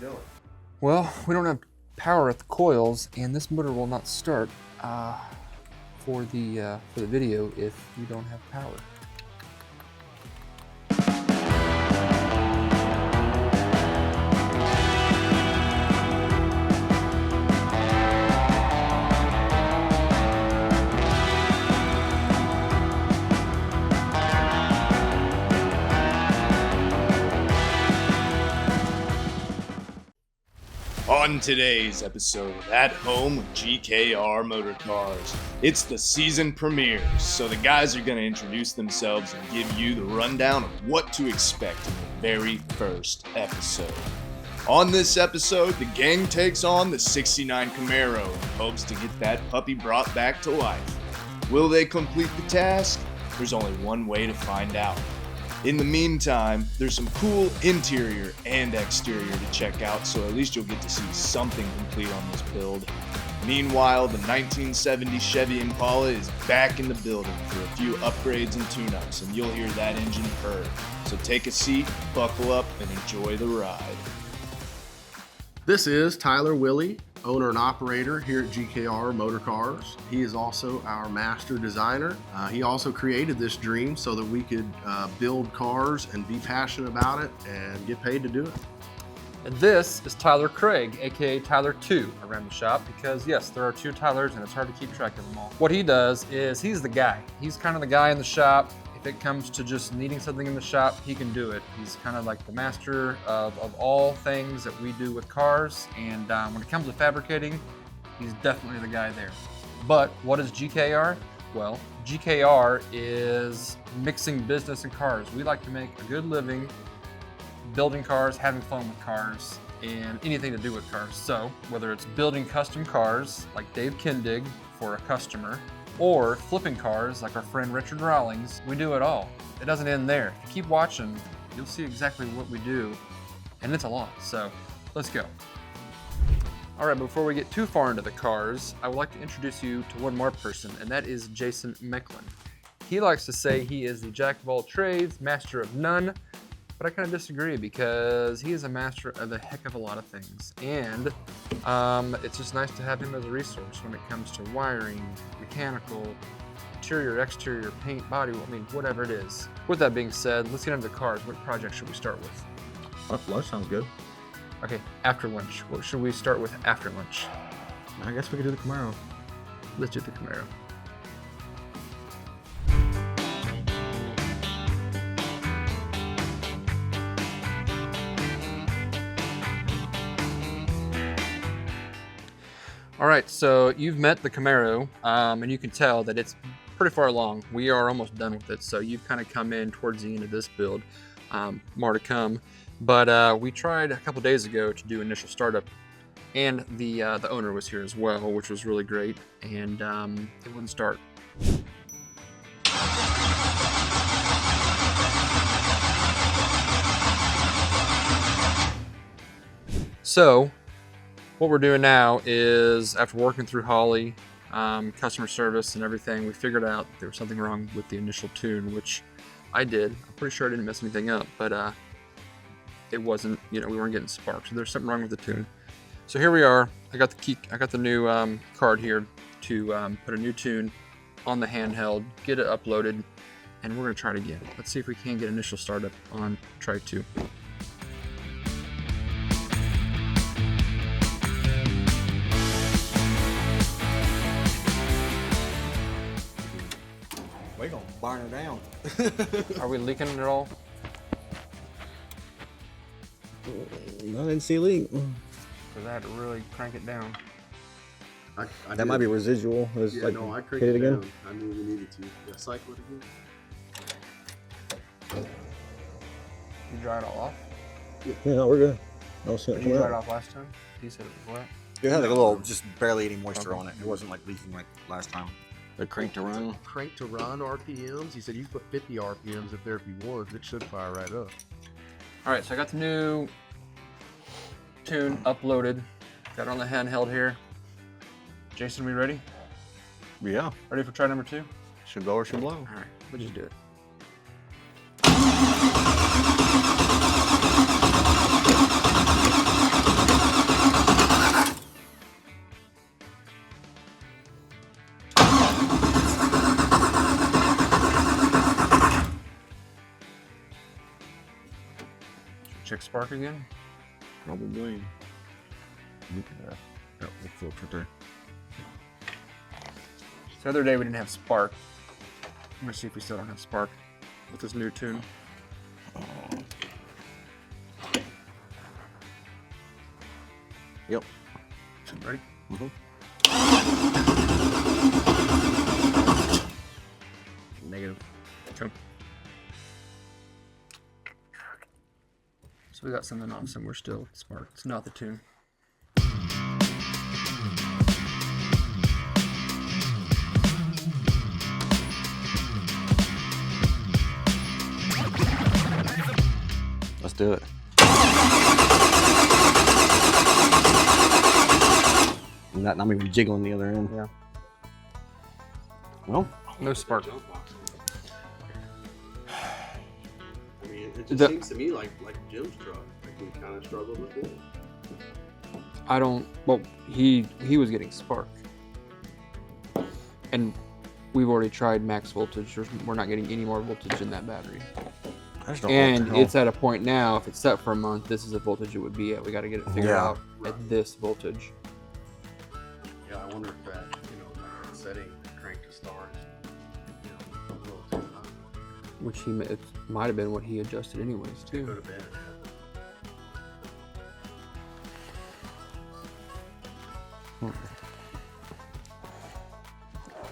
doing? Well, we don't have power at the coils, and this motor will not start for the video if you don't have power. On today's episode of At Home with GKR Motorcars, it's the season premiere, so the guys are going to introduce themselves and give you the rundown of what to expect in the very first episode. On this episode, the gang takes on the '69 Camaro in hopes to get that puppy brought back to life. Will they complete the task? There's only one way to find out. In the meantime, there's some cool interior and exterior to check out, so at least you'll get to see something complete on this build. Meanwhile, the 1970 Chevy Impala is back in the building for a few upgrades and tune-ups, and you'll hear that engine purr. So take a seat, buckle up, and enjoy the ride. This is Tyler Willie, owner and operator here at GKR Motorcars. He is also our master designer. He also created this dream so that we could build cars and be passionate about it and get paid to do it. And this is Tyler Craig, aka Tyler 2, around the shop, because yes, there are two Tylers and it's hard to keep track of them all. What he does is he's the guy. He's kind of the guy in the shop. If it comes to just needing something in the shop, he can do it. He's kind of like the master of all things that we do with cars. And when it comes to fabricating, he's definitely the guy there. But what is GKR? Well, GKR is mixing business and cars. We like to make a good living building cars, having fun with cars, and anything to do with cars. So whether it's building custom cars like Dave Kindig for a customer, or flipping cars like our friend Richard Rawlings, we do it all. It doesn't end there. If you keep watching, you'll see exactly what we do, and it's a lot, so let's go. All right, before we get too far into the cars, I would like to introduce you to one more person, and that is Jason Mecklin. He likes to say he is the jack of all trades, master of none, but I kind of disagree because he is a master of a heck of a lot of things. And it's just nice to have him as a resource when it comes to wiring, mechanical, interior, exterior, paint, body, I mean, whatever it is. With that being said, let's get into the cars. What project should we start with? Lunch sounds good. Okay, after lunch. What should we start with after lunch? I guess we could do the Camaro. Let's do the Camaro. All right, so you've met the Camaro, and you can tell that it's pretty far along. We are almost done with it, so you've kind of come in towards the end of this build. More to come, but we tried a couple days ago to do initial startup, and the owner was here as well, which was really great, and it wouldn't start. So what we're doing now is, after working through Holly, customer service and everything, we figured out there was something wrong with the initial tune, which I did. I'm pretty sure I didn't mess anything up, but it wasn't, we weren't getting sparks. So there's something wrong with the tune. So here we are. I got the new card here to put a new tune on the handheld, get it uploaded, and we're gonna try it again. Let's see if we can get initial startup on try 2. We're gonna burn her down. Are we leaking it all? I didn't see a leak. Because I had to really crank it down. That might be residual. Yeah, like, no, I cranked hit it it again. down. I knew we needed to. Yeah, cycle it again. You dry it all off? Yeah, no, we're good. No sense. Did you dry it off last time? He said it was wet. It had like a little, just barely any moisture on it. It wasn't like leaking like last time. The crank to run. Crank to run RPMs. He said you put 50 RPMs up there if you want. It should fire right up. All right, so I got the new tune uploaded. Got it on the handheld here. Jason, we ready? Yeah. Ready for try number 2? Should go or should blow. All right, we'll just do it. spark again? Probably. Yep, flip right there. The other day we didn't have spark. I'm gonna see if we still don't have spark with this new tune. Yep. Ready? Mm-hmm. Negative. Okay. So we got something off somewhere still. Spark. It's not the tune. Let's do it. Not even jiggling the other end. Yeah. Well, No spark. I mean, it just The- seems to me like Jim's truck. Like we kind of struggled with it. I don't. Well, he was getting spark, and we've already tried max voltage. We're not getting any more voltage in that battery. I just don't know what And the hell. it's at a point now. If it's set for a month, this is the voltage it would be at. We got to get it figured Yeah. out at this voltage. Yeah, I wonder if that, that setting crank to start, a little too high. Which it might have been what he adjusted anyways Could too. have been.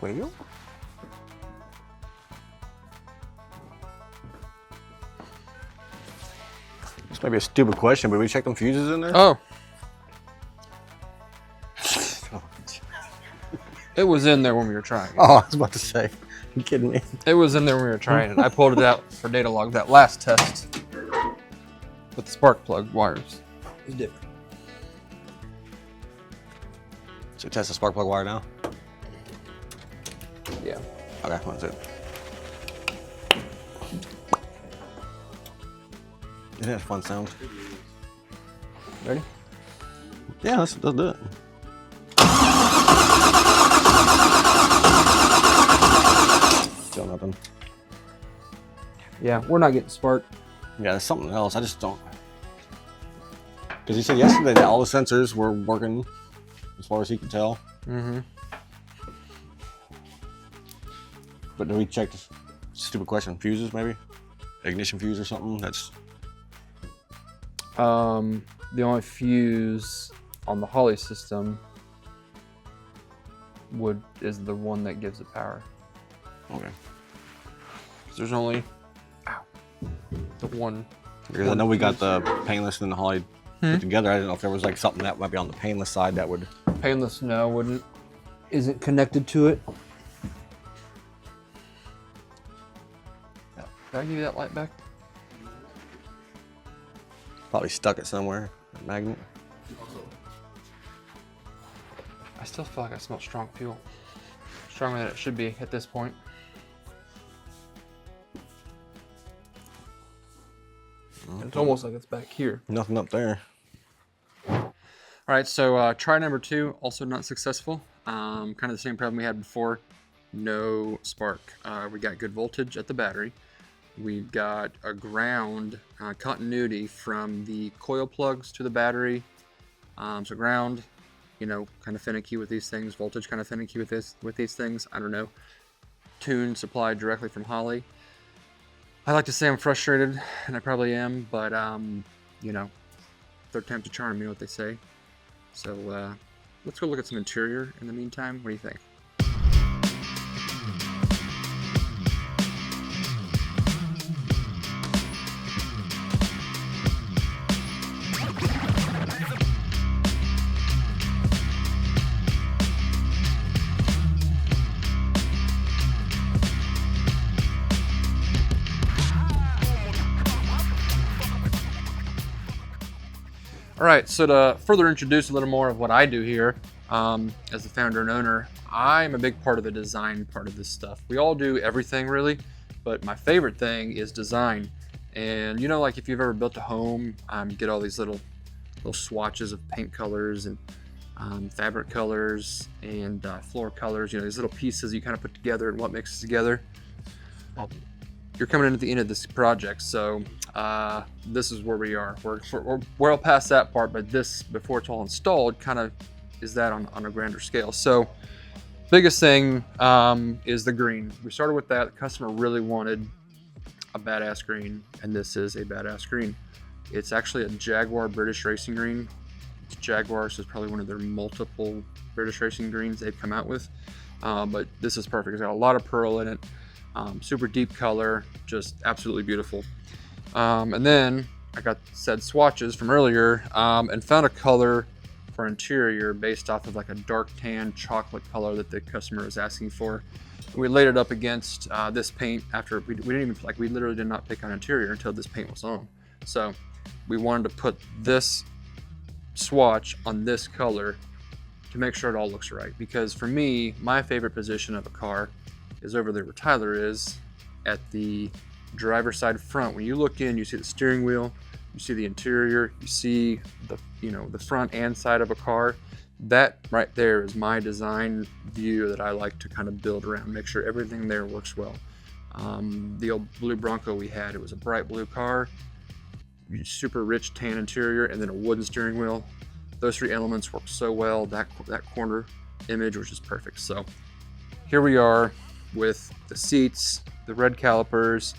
Well, this might be a stupid question, but we checked them fuses in there? Oh, it was in there when we were trying. Oh, I was about to say. You kidding me? It was in there when we were trying it. I pulled it out for data log. That last test with the spark plug wires is different. So test the spark plug wire now? Yeah. Okay, that's it. Isn't that a fun sound? Ready? Yeah, let's do it. Still nothing. Yeah, we're not getting spark. Yeah, there's something else. I just don't. Because he said yesterday that all the sensors were working as far as he could tell. Mm-hmm. But do we check this stupid question? Fuses, maybe? Ignition fuse or something? That's. The only fuse on the Holly system is the one that gives it power. Okay. 'Cause there's only the one. Because I know we got the painless and the Holly put together. I didn't know if there was like something that might be on the painless side that would. Painless, no, isn't connected to it. Did I give you that light back? Probably stuck it somewhere. That magnet. I still feel like I smell strong fuel. Stronger than it should be at this point. It's almost like it's back here. Nothing up there. All right, so try number 2, also not successful. Kind of the same problem we had before. No spark. We got good voltage at the battery. We've got a ground continuity from the coil plugs to the battery. So ground, kind of finicky with these things. Voltage kind of finicky with these things. I don't know. Tune supplied directly from Holly. I like to say I'm frustrated, and I probably am, but third time's a charm, you know what they say. So let's go look at some interior in the meantime. What do you think? All right, so to further introduce a little more of what I do here as the founder and owner, I'm a big part of the design part of this stuff. We all do everything really, but my favorite thing is design. And like if you've ever built a home, you get all these little swatches of paint colors and fabric colors and floor colors, these little pieces you kind of put together and what mixes together. you're coming in at the end of this project. So this is where we are. We're well past that part, but this, before it's all installed, kind of is that on a grander scale. So biggest thing is the green. We started with that. The customer really wanted a badass green, and this is a badass green. It's actually a Jaguar British Racing green. It's Jaguar, so it's probably one of their multiple British Racing greens they've come out with. But this is perfect. It's got a lot of pearl in it. Super deep color, just absolutely beautiful. And then I got said swatches from earlier and found a color for interior based off of like a dark tan chocolate color that the customer was asking for. We laid it up against this paint after we didn't even, like, we literally did not pick on interior until this paint was on. So we wanted to put this swatch on this color to make sure it all looks right, because for me, my favorite position of a car is over there where Tyler is, at the driver's side front. When you look in, you see the steering wheel, you see the interior, you see the, you know, the front and side of a car. That right there is my design view that I like to kind of build around, make sure everything there works well. The old blue Bronco we had, it was a bright blue car, super rich tan interior, and then a wooden steering wheel. Those three elements work so well. That corner image was just perfect. So here we are with the seats, the red calipers,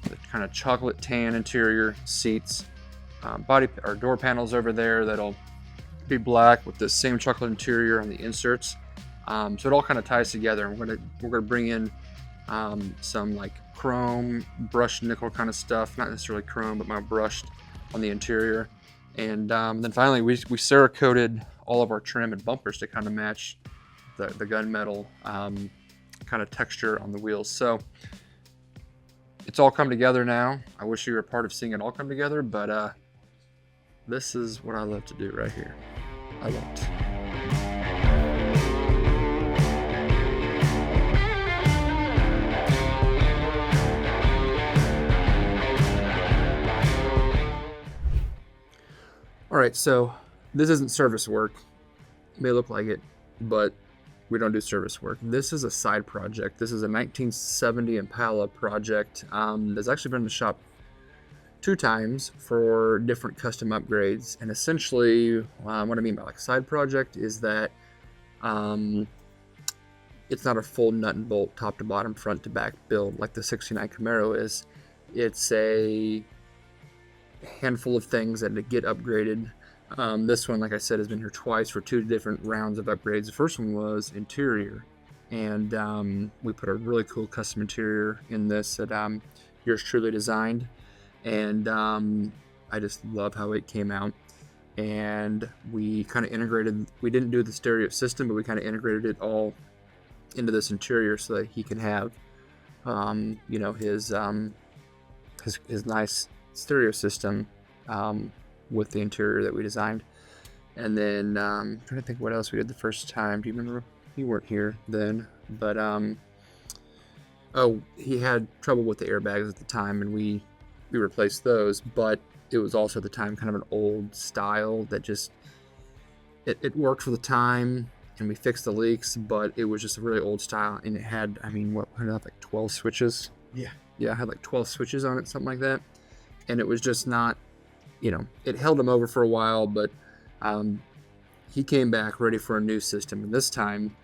the kind of chocolate tan interior seats, body or door panels over there that'll be black with the same chocolate interior on the inserts. So it all kind of ties together. And we're gonna bring in some like chrome, brushed nickel kind of stuff, not necessarily chrome, but more brushed on the interior. And then finally, we Cerakoted all of our trim and bumpers to kind of match the gunmetal kind of texture on the wheels. So it's all come together now. I wish you were a part of seeing it all come together, but this is what I love to do right here. I love it. All right, so this isn't service work. It may look like it, but we don't do service work. This is a side project. This is a 1970 Impala project that's actually been in the shop 2 times for different custom upgrades. And essentially, what I mean by like side project is that it's not a full nut and bolt, top to bottom, front to back build like the 69 Camaro is. It's a handful of things that get upgraded. This one, like I said, has been here twice for 2 different rounds of upgrades. The first one was interior, and we put a really cool custom interior in this that yours truly designed, and I just love how it came out. And we kind of integrated, we didn't do the stereo system, but we kind of integrated it all into this interior so that he can have you know, his nice stereo system with the interior that we designed. And then I'm trying to think what else we did the first time. Do you remember? You weren't here then, but oh, he had trouble with the airbags at the time, and we replaced those. But it was also at the time kind of an old style that just it worked for the time, and we fixed the leaks, but it was just a really old style, and it had, I mean, what, like 12 switches? Yeah, it had like 12 switches on it, something like that. And it was just not, you know, it held him over for a while, but he came back ready for a new system. And this time,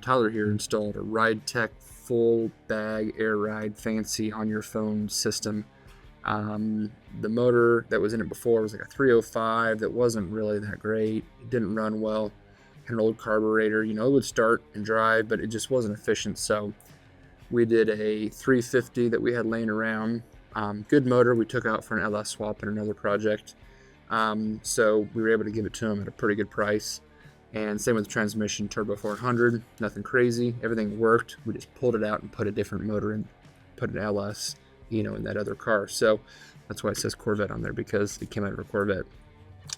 Tyler here installed a Ride Tech full bag air ride fancy on your phone system. The motor that was in it before was like a 305 that wasn't really that great. It didn't run well. Had an old carburetor, you know, it would start and drive, but it just wasn't efficient. So we did a 350 that we had laying around. Good motor we took out for an LS swap in another project. So we were able to give it to him at a pretty good price. And same with the transmission, turbo 400, nothing crazy. Everything worked. We just pulled it out and put a different motor in, put an LS, you know, in that other car. So that's why it says Corvette on there, because it came out of a Corvette.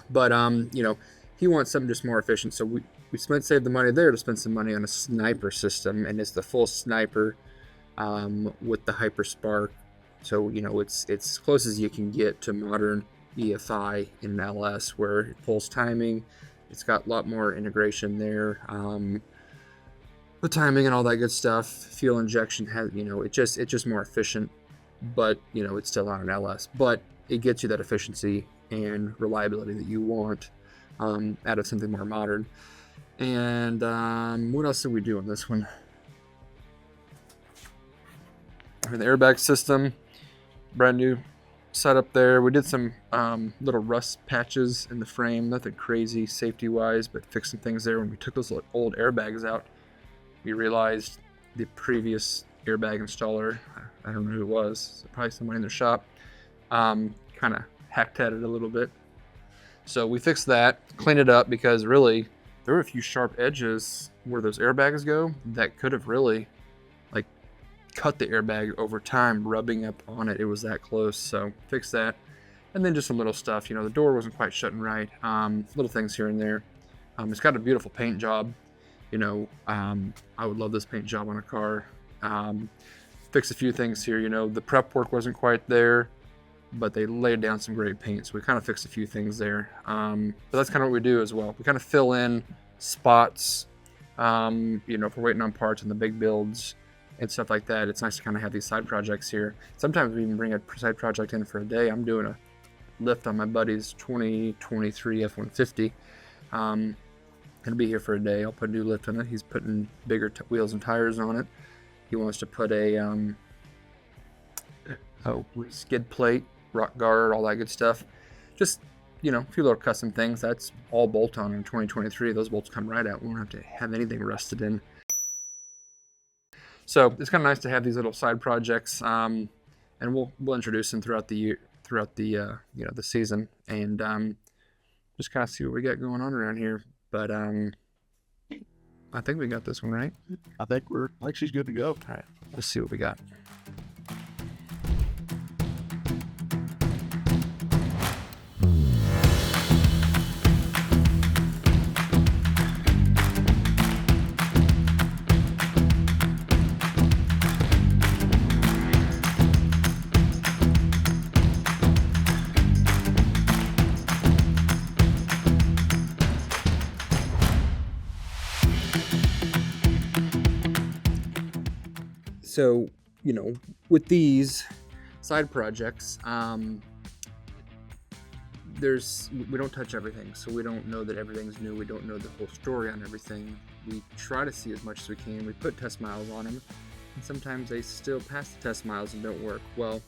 But, you know, he wants something just more efficient. So we saved the money there to spend some money on a sniper system. And it's the full sniper with the Hyper Spark. So, you know, it's as close as you can get to modern EFI in an LS, where it pulls timing. It's got a lot more integration there. The timing and all that good stuff. Fuel injection has, you know, it's just more efficient. but you know, it's still on an LS, but it gets you that efficiency and reliability that you want out of something more modern. And what else did we do on this one? The airbag system, brand new setup there. We did some little rust patches in the frame, nothing crazy safety wise, but fixed some things there. When we took those old airbags out, we realized the previous airbag installer, I don't know who it was, probably somebody in their shop, kind of hacked at it a little bit. So we fixed that, cleaned it up, because really there were a few sharp edges where those airbags go that could have really like cut the airbag over time, rubbing up on it. It was that close. So fixed that. And then just some little stuff, you know, the door wasn't quite shutting right. Little things here and there. It's got a beautiful paint job. You know, I would love this paint job on a car. Fix a few things here, you know, the prep work wasn't quite there, but they laid down some great paint, so we kind of fixed a few things there. But that's kind of what we do as well. We kind of fill in spots, you know, if we're waiting on parts and the big builds and stuff like that. It's nice to kind of have these side projects here. Sometimes we even bring a side project in for a day. I'm doing a lift on my buddy's 2023 F-150. It'll be here for a day. I'll put a new lift on it. He's putting bigger wheels and tires on it. He wants to put a skid plate, rock guard, all that good stuff. Just, you know, a few little custom things. That's all bolt on in 2023. Those bolts come right out. We won't have to have anything rusted in. So it's kind of nice to have these little side projects, and we'll introduce them throughout the year, throughout the you know, the season, and just kind of see what we got going on around here. But I think we got this one right. I think she's good to go. All right, let's see what we got. So, you know, with these side projects, we don't touch everything, so we don't know that everything's new. We don't know the whole story on everything. We try to see as much as we can. We put test miles on them, and sometimes they still pass the test miles and don't work. Well,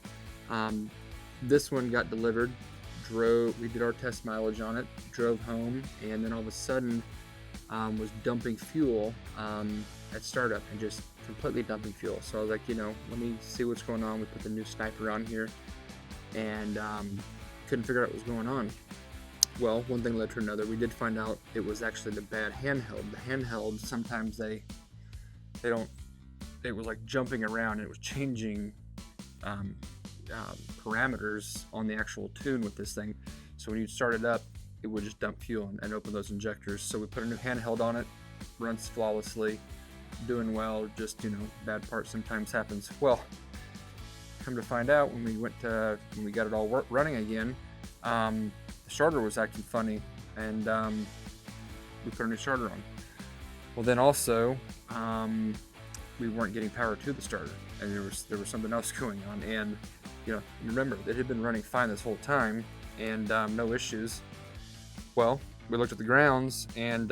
this one got delivered, we did our test mileage on it, drove home, and then all of a sudden was dumping fuel at startup, and just completely dumping fuel. So I was like, you know, let me see what's going on. We put the new sniper on here, and couldn't figure out what was going on. Well, one thing led to another. We did find out it was actually the bad handheld. The handheld, sometimes they don't, it was like jumping around, and it was changing parameters on the actual tune with this thing. So when you start it up, it would just dump fuel and open those injectors. So we put a new handheld on it, runs flawlessly, doing well. Just, you know, bad part sometimes happens. Well, come to find out, when we got it all running again, the starter was acting funny, and we put a new starter on. Well, then also we weren't getting power to the starter, and there was something else going on. And you know, remember, it had been running fine this whole time, and no issues. Well, we looked at the grounds, and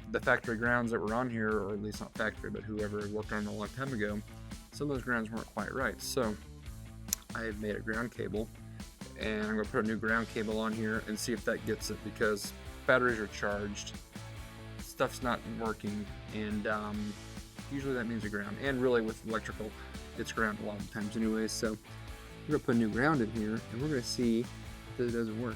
the factory grounds that were on here, or at least not factory, but whoever worked on it a long time ago, some of those grounds weren't quite right. So I had made a ground cable, and I'm going to put a new ground cable on here and see if that gets it, because batteries are charged, stuff's not working, and usually that means a ground. And really with electrical, it's ground a lot of times anyways. So we're going to put a new ground in here, and we're going to see if it doesn't work.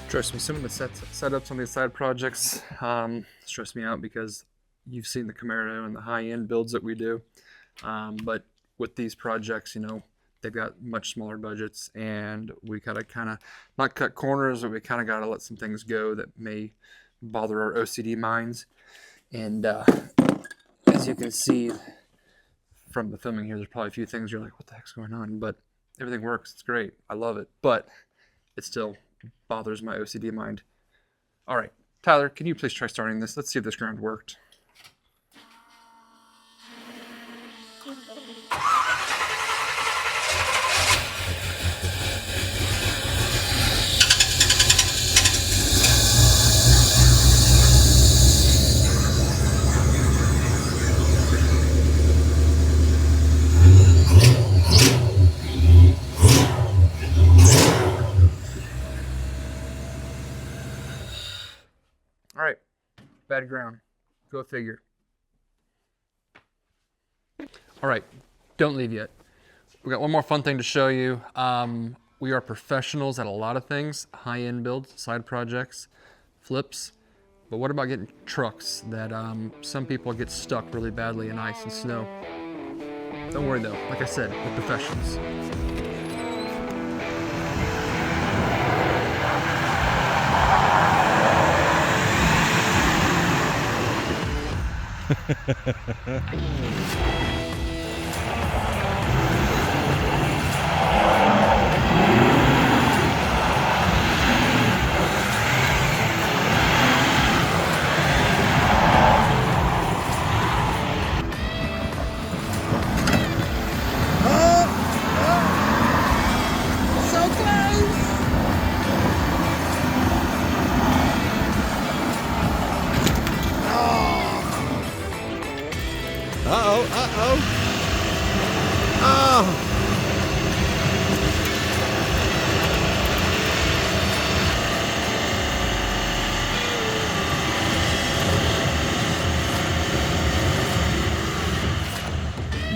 Trust me, some of the setups on these side projects stress me out, because you've seen the Camaro and the high-end builds that we do. But with these projects, you know, they've got much smaller budgets, and we gotta kind of not cut corners, but we kind of gotta let some things go that may bother our OCD minds. And as you can see, from the filming here, there's probably a few things you're like, what the heck's going on? But everything works. It's great. I love it. But it still bothers my OCD mind. All right, Tyler, can you please try starting this? Let's see if this ground worked. All right, bad ground. Go figure. All right, don't leave yet. We got one more fun thing to show you. We are professionals at a lot of things, high-end builds, side projects, flips. But what about getting trucks that some people get stuck really badly in ice and snow? Don't worry though, like I said, we're professionals.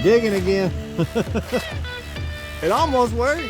Digging again. It almost worked.